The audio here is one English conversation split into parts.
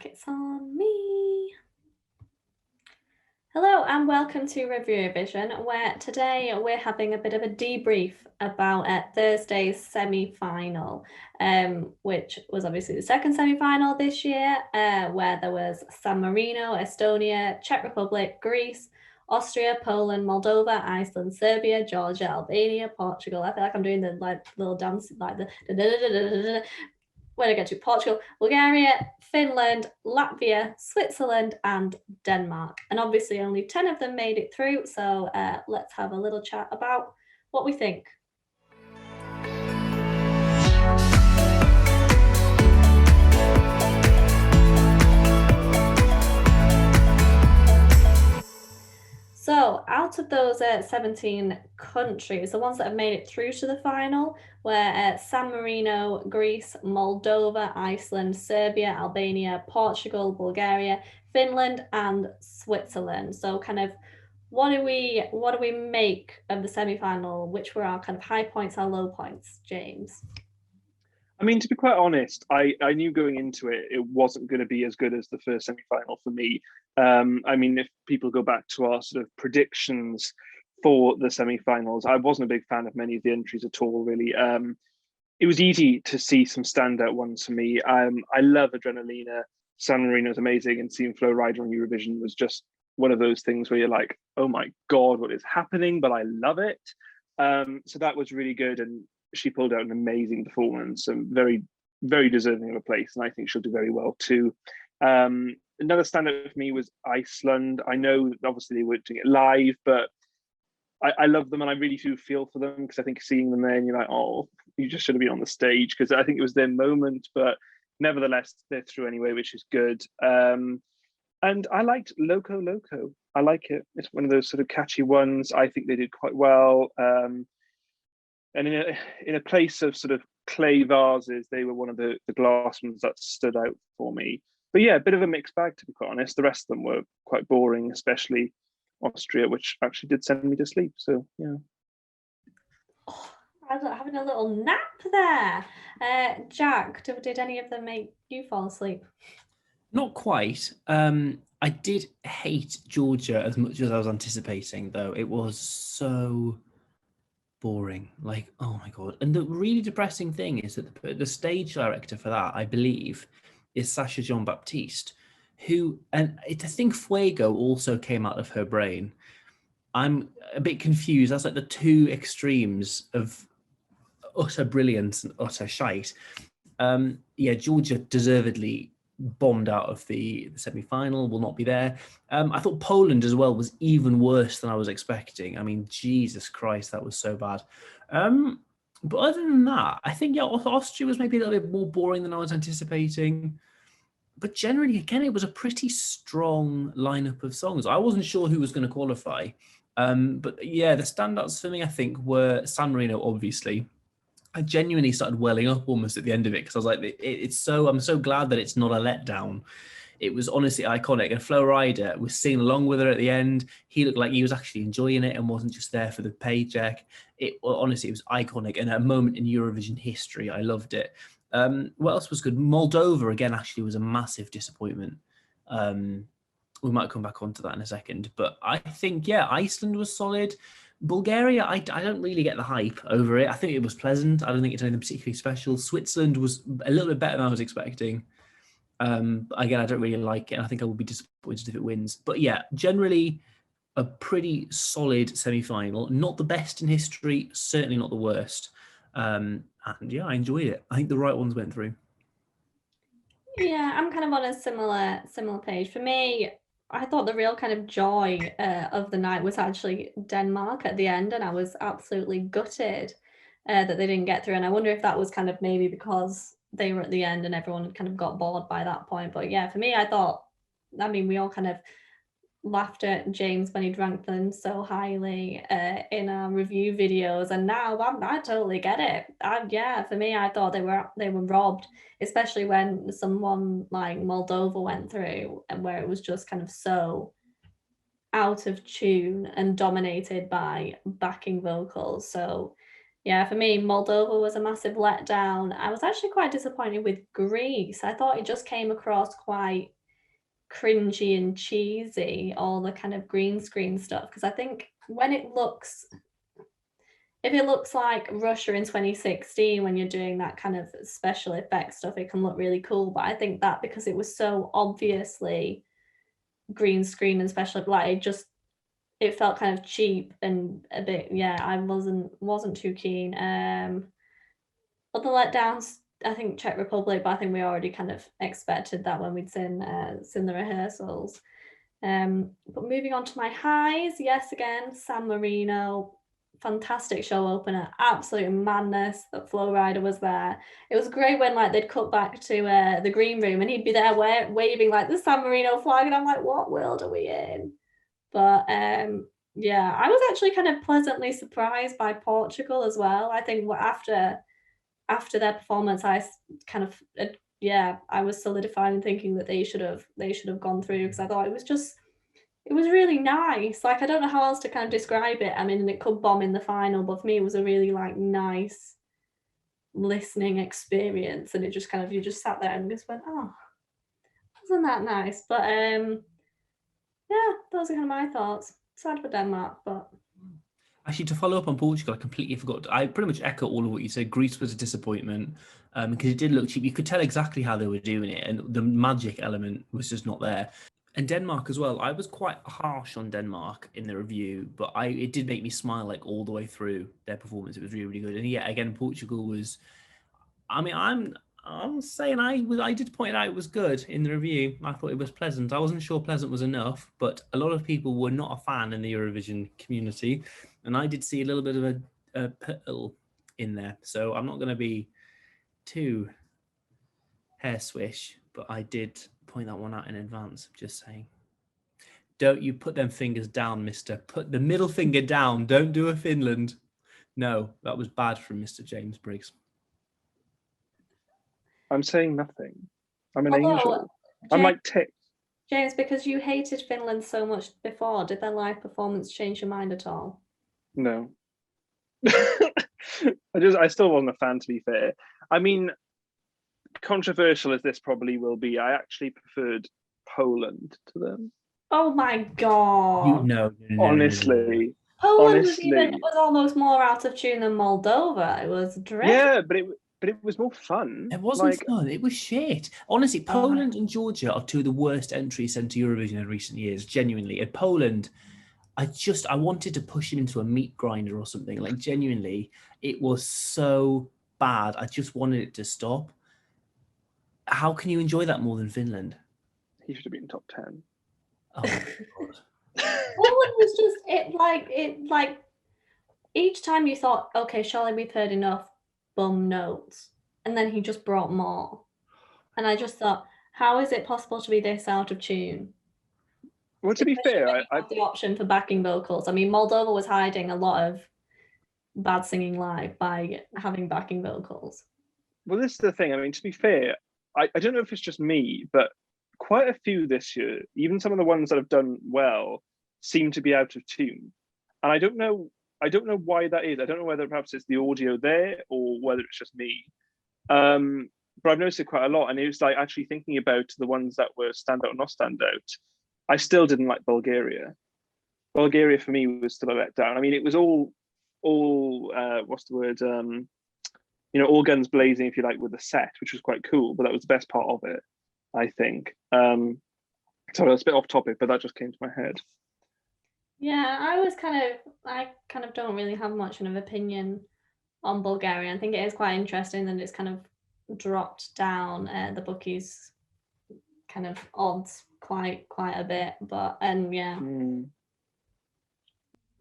It's on me. Hello and welcome to reveurovision, where today we're having a bit of a debrief about Thursday's semi-final, which was obviously the second semi-final this year, where there was San Marino, Estonia, Czech Republic, Greece, Austria, Poland, Moldova, Iceland, Serbia, Georgia, Albania, Portugal. I feel like I'm doing the little dance, like the when I get to Portugal, Bulgaria, Finland, Latvia, Switzerland, and Denmark. And obviously, only 10 of them made it through. So let's have a little chat about what we think. So, out of those 17 countries, the ones that have made it through to the final were San Marino, Greece, Moldova, Iceland, Serbia, Albania, Portugal, Bulgaria, Finland, and Switzerland. So, kind of, what do we make of the semi-final? Which were our kind of high points, our low points, James? I mean, to be quite honest, I knew going into it, it wasn't going to be as good as the first semi-final for me. I mean, if people go back to our sort of predictions for the semi-finals, I wasn't a big fan of many of the entries at all, really. It was easy to see some standout ones for me. I love Adrenalina. San Marino is amazing, and seeing Flo Rida on Eurovision was just one of those things where you're like, oh my God, what is happening? But I love it. So that was really good. And she pulled out an amazing performance and very, very deserving of a place. And I think she'll do very well too. Another standout for me was Iceland. I know obviously they weren't doing it live, but I love them and I really do feel for them because I think seeing them there and you're like, oh, you just should have been on the stage because I think it was their moment. But nevertheless, they're through anyway, which is good. And I liked Loco Loco. I like it. It's one of those sort of catchy ones. I think they did quite well. And in a place of sort of clay vases, they were one of the glass ones that stood out for me. But yeah, a bit of a mixed bag, to be quite honest. The rest of them were quite boring, especially Austria, which actually did send me to sleep. So yeah. Oh, I was having a little nap there. Jack, did any of them make you fall asleep? Not quite. I did hate Georgia as much as I was anticipating, though. It was so boring. Like, oh my God. And the really depressing thing is that the stage director for that, I believe, is Sasha Jean-Baptiste, who, and I think Fuego also came out of her brain. I'm a bit confused. That's like the two extremes of utter brilliance and utter shite. Yeah, Georgia deservedly bombed out of the semi-final, will not be there. I thought Poland as well was even worse than I was expecting. I mean, Jesus Christ, that was so bad. But other than that, I think, yeah, Austria was maybe a little bit more boring than I was anticipating. But generally, again, it was a pretty strong lineup of songs. I wasn't sure who was going to qualify. But yeah, the standouts for me, I think, were San Marino, obviously. I genuinely started welling up almost at the end of it because I was like, I'm so glad that it's not a letdown. It was honestly iconic. And Flo Rida was singing along with her at the end. He looked like he was actually enjoying it and wasn't just there for the paycheck. Honestly, it was iconic and a moment in Eurovision history. I loved it. What else was good? Moldova, again, actually was a massive disappointment. We might come back onto that in a second. But I think, yeah, Iceland was solid. Bulgaria, I don't really get the hype over it. I think it was pleasant. I don't think it's anything particularly special. Switzerland was a little bit better than I was expecting. Again, I don't really like it. And I think I will be disappointed if it wins. But yeah, generally a pretty solid semi-final. Not the best in history, certainly not the worst. And yeah, I enjoyed it. I think the right ones went through. Yeah, I'm kind of on a similar page. For me, I thought the real kind of joy of the night was actually Denmark at the end, and I was absolutely gutted that they didn't get through. And I wonder if that was kind of maybe because they were at the end and everyone had kind of got bored by that point. But yeah, for me, I mean, we all kind of laughed at James when he drank them so highly in our review videos, and now I totally get it. Yeah, for me, I thought they were robbed, especially when someone like Moldova went through, and where it was just kind of so out of tune and dominated by backing vocals. So Yeah, for me, Moldova was a massive letdown. I was actually quite disappointed with Greece. I thought it just came across quite cringy and cheesy, all the kind of green screen stuff. Because I think when if it looks like Russia in 2016, when you're doing that kind of special effects stuff, it can look really cool. But I think that because it was so obviously green screen and special, like it felt kind of cheap and a bit, yeah, I wasn't too keen. Other letdowns, I think Czech Republic, but I think we already kind of expected that when we'd seen the rehearsals. But moving on to my highs, yes, again, San Marino, fantastic show opener, absolute madness that Flo Rida was there. It was great when like they'd cut back to the green room and he'd be there waving like the San Marino flag, and I'm like, what world are we in? But yeah, I was actually kind of pleasantly surprised by Portugal as well. I think after their performance, kind of yeah, I was solidified in thinking that they should have gone through, because I thought it was really nice. Like, I don't know how else to kind of describe it. I mean, it could bomb in the final, but for me, it was a really like nice listening experience, and it just kind of, you just sat there and just went, oh, wasn't that nice? But yeah, those are kind of my thoughts. Sad for Denmark, but Actually, to follow up on Portugal, I completely forgot. I pretty much echo all of what you said. Greece was a disappointment because it did look cheap. You could tell exactly how they were doing it, and the magic element was just not there. And Denmark as well. I was quite harsh on Denmark in the review, but it did make me smile like all the way through their performance. It was really, really good. And yeah, again, Portugal was. I mean, I'm saying I did point out it was good in the review. I thought it was pleasant. I wasn't sure pleasant was enough, but a lot of people were not a fan in the Eurovision community, and I did see a little bit of a pill in there. So I'm not going to be too hair swish, but I did point that one out in advance. Just saying. Don't you put them fingers down, mister. Put the middle finger down. Don't do a Finland. No, that was bad from Mr. James Briggs. I'm saying nothing. I'm an although angel. I'm like tick. James, because you hated Finland so much before, did their live performance change your mind at all? No. I still wasn't a fan, to be fair. I mean, controversial as this probably will be, I actually preferred Poland to them. Oh my god. No. Honestly. Poland Honestly. was almost more out of tune than Moldova. It was dreadful. Yeah, but it was more fun. It wasn't fun. It was shit. Honestly, Poland and Georgia are two of the worst entries sent to Eurovision in recent years. Genuinely, and Poland, I wanted to push him into a meat grinder or something. Like, genuinely, it was so bad. I just wanted it to stop. How can you enjoy that more than Finland? He should have been top 10. Oh my god. Poland was just it each time you thought, okay, surely we've heard enough bum notes, and then he just brought more. And I just thought, how is it possible to be this out of tune? Well, to be fair, I have the option for backing vocals. I mean, Moldova was hiding a lot of bad singing live by having backing vocals. Well, this is the thing. I mean, to be fair, I don't know if it's just me, but quite a few this year, even some of the ones that have done well, seem to be out of tune. And I don't know why that is. I don't know whether perhaps it's the audio there or whether it's just me. But I've noticed it quite a lot. And it was like actually thinking about the ones that were stand out or not stand out. I still didn't like Bulgaria. Bulgaria for me was still a letdown. I mean, it was all what's the word? All guns blazing, if you like, with the set, which was quite cool. But that was the best part of it, I think. Sorry, that's a bit off topic, but that just came to my head. Yeah, I kind of don't really have much of an opinion on Bulgaria. I think it is quite interesting that it's kind of dropped down the bookies kind of odds quite a bit, but yeah.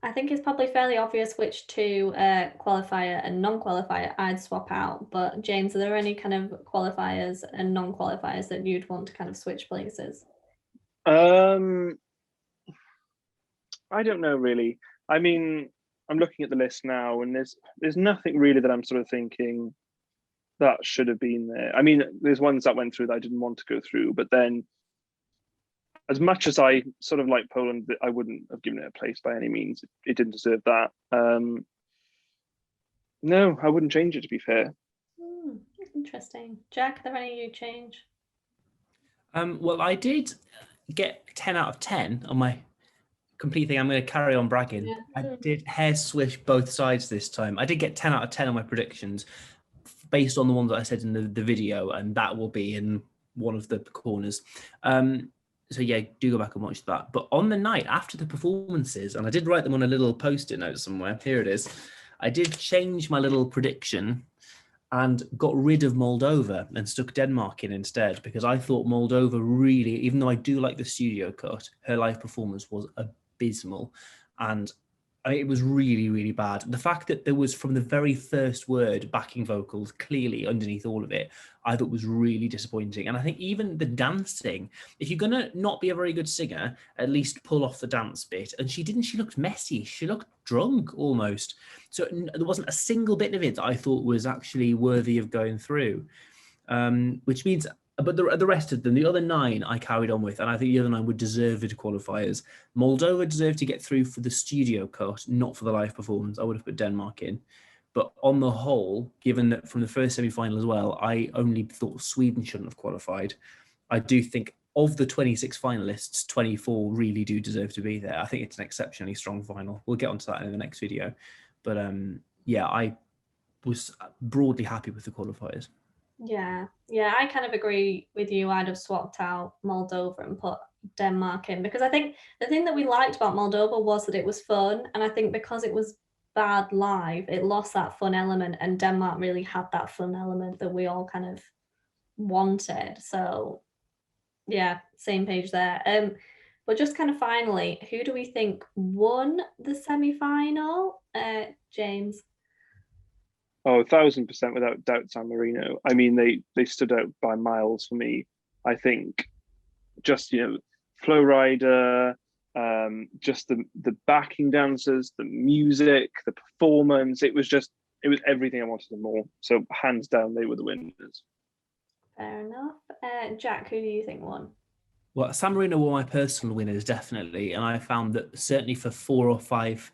I think it's probably fairly obvious which two qualifier and non-qualifier I'd swap out. But James, are there any kind of qualifiers and non-qualifiers that you'd want to kind of switch places? I don't know really. I mean, I'm looking at the list now, and there's nothing really that I'm sort of thinking that should have been there. I mean, there's ones that went through that I didn't want to go through, but then as much as I sort of like Poland, I wouldn't have given it a place by any means. It didn't deserve that. No, I wouldn't change it, to be fair. Interesting. Jack, are there any you change? Well, I did get 10 out of 10 on my complete thing. I'm going to carry on bragging. Yeah. I did hair swish both sides this time. I did get 10 out of 10 on my predictions based on the ones that I said in the video, and that will be in one of the corners. So yeah, do go back and watch that. But on the night after the performances, and I did write them on a little post-it note somewhere. Here it is. I did change my little prediction and got rid of Moldova and stuck Denmark in instead, because I thought Moldova really, even though I do like the studio cut, her live performance was abysmal. And it was really, really bad. The fact that there was, from the very first word, backing vocals clearly underneath all of it, I thought was really disappointing. And I think even the dancing, if you're going to not be a very good singer, at least pull off the dance bit. And she didn't. She looked messy. She looked drunk almost. So there wasn't a single bit of it that I thought was actually worthy of going through, which means, but the rest of them, the other 9 I carried on with, and I think the other 9 were deserved qualifiers. Moldova deserved to get through for the studio cut, not for the live performance. I would have put Denmark in. But on the whole, given that from the first semi-final as well, I only thought Sweden shouldn't have qualified. I do think of the 26 finalists, 24 really do deserve to be there. I think it's an exceptionally strong final. We'll get onto that in the next video. But yeah, I was broadly happy with the qualifiers. Yeah, I kind of agree with you. I'd have swapped out Moldova and put Denmark in, because I think the thing that we liked about Moldova was that it was fun, and I think because it was bad live, it lost that fun element, and Denmark really had that fun element that we all kind of wanted. So yeah, same page there. But just kind of finally, who do we think won the semi-final? James. Oh, 1,000% without doubt, San Marino. I mean, they stood out by miles for me. I think just, Flow Rider, just the backing dancers, the music, the performance. It was everything I wanted and more. So hands down, they were the winners. Fair enough. Jack, who do you think won? Well, San Marino were my personal winners, definitely. And I found that certainly for 4 or 5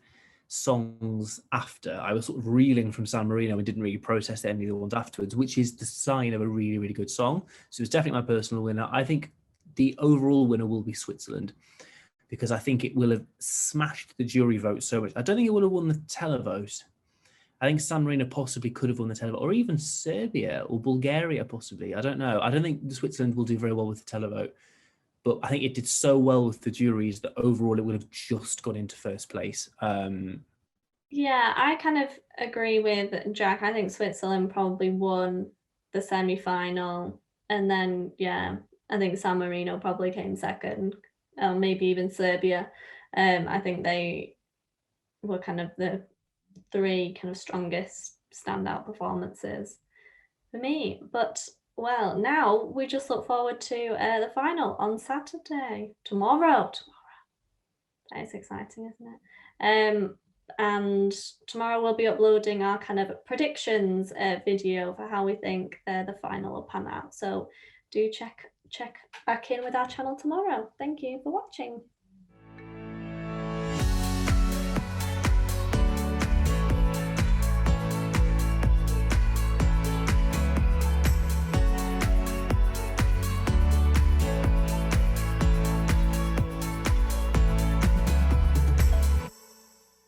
songs after, I was sort of reeling from San Marino and didn't really process any of the ones afterwards, which is the sign of a really, really good song. So it's definitely my personal winner. I think the overall winner will be Switzerland, because I think it will have smashed the jury vote so much. I don't think it would have won the televote. I think San Marino possibly could have won the televote, or even Serbia or Bulgaria possibly. I don't know. I don't think Switzerland will do very well with the televote. But I think it did so well with the juries that overall it would have just gone into first place. Yeah, I kind of agree with Jack. I think Switzerland probably won the semi-final, and then I think San Marino probably came second, maybe even Serbia. I think they were kind of the 3 kind of strongest standout performances for me. But well, now we just look forward to the final on Saturday, tomorrow. That is exciting, isn't it? And tomorrow we'll be uploading our kind of predictions video for how we think the final will pan out. So do check back in with our channel tomorrow. Thank you for watching.